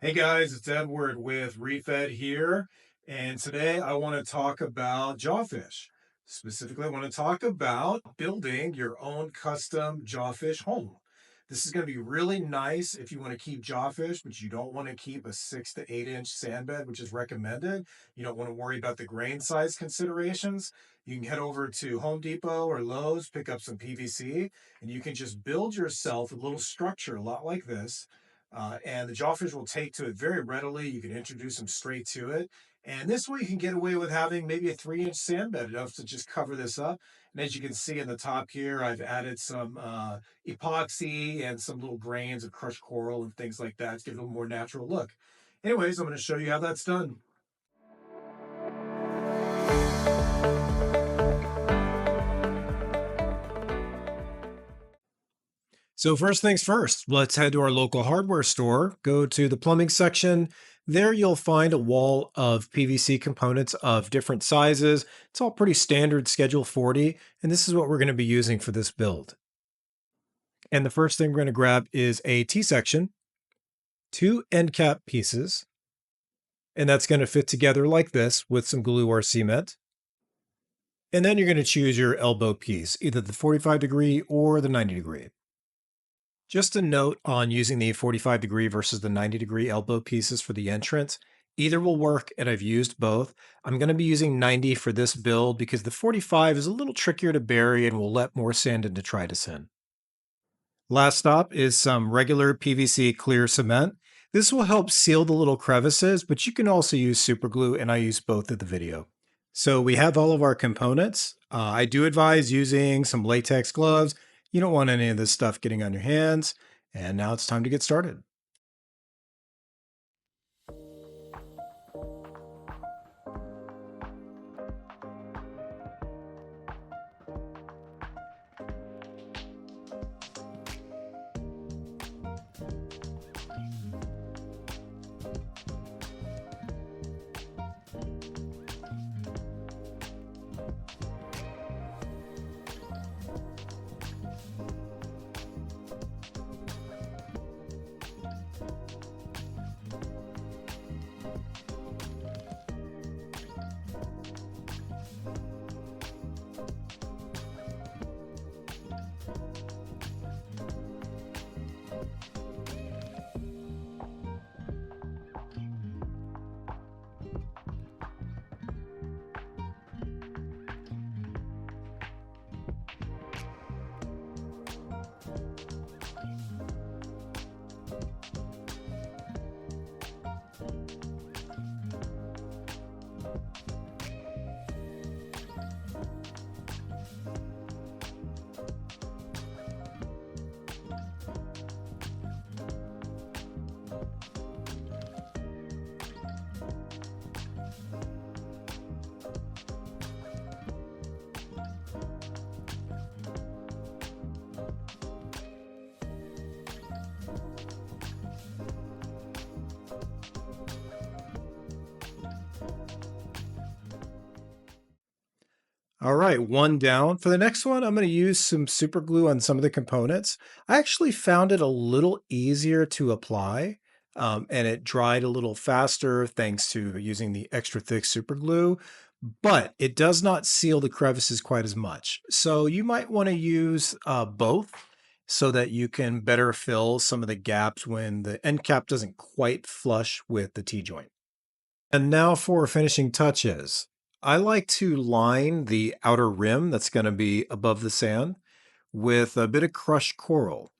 Hey guys, it's Edward with Refed here, and today I want to talk about jawfish. Specifically, I want to talk about building your own custom jawfish home. This is going to be really nice if you want to keep jawfish, but you don't want to keep a 6 to 8 inch sandbed, which is recommended. You don't want to worry about the grain size considerations. You can head over to Home Depot or Lowe's, pick up some PVC, and you can just build yourself a little structure, a lot like this, and the jawfish will take to it very readily. You can introduce them straight to it. And this way you can get away with having maybe a 3 inch sand bed, enough to just cover this up. And as you can see in the top here, I've added some epoxy and some little grains of crushed coral and things like that to give it a more natural look. Anyways, I'm going to show you how that's done. So first things first, let's head to our local hardware store, go to the plumbing section. There you'll find a wall of PVC components of different sizes. It's all pretty standard Schedule 40, and this is what we're going to be using for this build. And the first thing we're going to grab is a T-section, 2 end cap pieces, and that's going to fit together like this with some glue or cement. And then you're going to choose your elbow piece, either the 45-degree or the 90-degree. Just a note on using the 45-degree versus the 90-degree elbow pieces for the entrance. Either will work, and I've used both. I'm going to be using 90 for this build because the 45 is a little trickier to bury and will let more sand in to try to in. Last stop is some regular PVC clear cement. This will help seal the little crevices, but you can also use super glue, and I use both in the video. So we have all of our components. I do advise using some latex gloves. You don't want any of this stuff getting on your hands. And now it's time to get started. All right, one down. For the next one, I'm going to use some super glue on some of the components. I actually found it a little easier to apply, and it dried a little faster thanks to using the extra thick super glue, but it does not seal the crevices quite as much. So you might want to use both so that you can better fill some of the gaps when the end cap doesn't quite flush with the T-joint. And now for finishing touches. I like to line the outer rim that's going to be above the sand with a bit of crushed coral.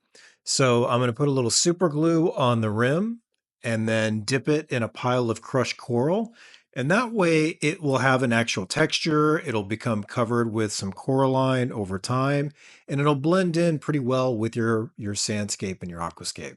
So I'm going to put a little super glue on the rim and then dip it in a pile of crushed coral. And that way it will have an actual texture. It'll become covered with some coralline over time, and it'll blend in pretty well with your sandscape and your aquascape.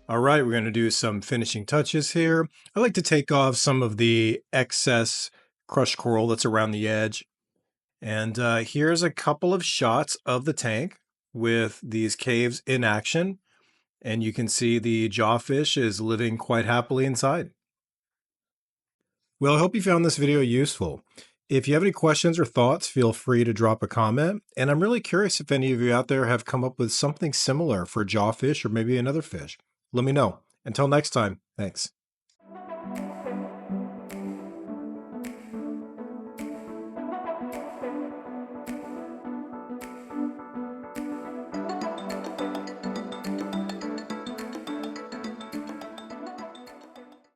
All right, we're going to do some finishing touches here. I like to take off some of the excess crushed coral that's around the edge. And here's a couple of shots of the tank with these caves in action. And you can see the jawfish is living quite happily inside. Well, I hope you found this video useful. If you have any questions or thoughts, feel free to drop a comment. And I'm really curious if any of you out there have come up with something similar for jawfish or maybe another fish. Let me know. Until next time, thanks.